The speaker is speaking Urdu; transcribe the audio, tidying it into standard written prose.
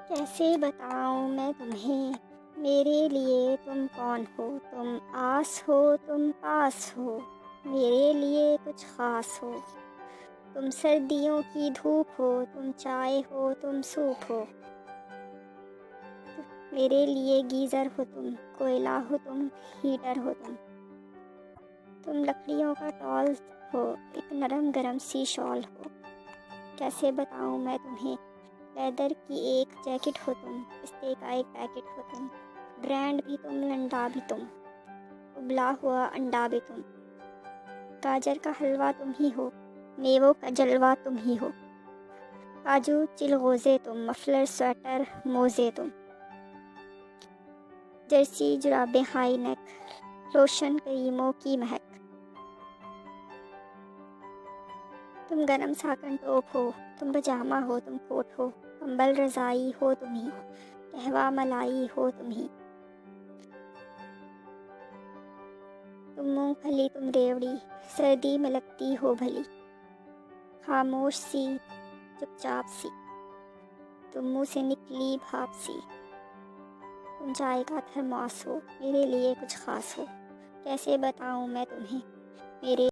کیسے بتاؤں میں تمہیں میرے لیے تم کون ہو، تم آس ہو تم پاس ہو، میرے لیے کچھ خاص ہو، تم سردیوں کی دھوپ ہو، تم چائے ہو تم سوپ ہو، میرے لیے گیزر ہو تم، کوئلہ ہو تم، ہیٹر ہو تم لکڑیوں کا ٹال ہو، ایک نرم گرم سی شال ہو، کیسے بتاؤں میں تمہیں لیدر کی ایک جیکٹ ہو تم، پستے کا ایک پیکٹ ہو تم، برانڈ بھی تم لنڈا بھی تم، ابلا ہوا انڈا بھی تم، گاجر کا حلوہ تم ہی ہو، میووں کا جلوہ تم ہی ہو، کاجو چلغوزے تم، مفلر سویٹر موزے تم، جرسی جرابیں ہائی نیک، لوشن کریموں کی مہک، تم گرم ساکن ٹوپ ہو، تم پجامہ ہو تم کوٹ ہو، کمبل رضائی ہو تم ہی، قہوہ ملائی ہو تم ہی، تم مونگ پھلی تم ریوڑی، سردی میں لگتی ہو بھلی، خاموش سی چپ چاپ سی، تم منہ سے نکلی بھاپ سی، تم چائے کا تھرماس ہو، میرے لیے کچھ خاص ہو، کیسے بتاؤں میں تمہیں میرے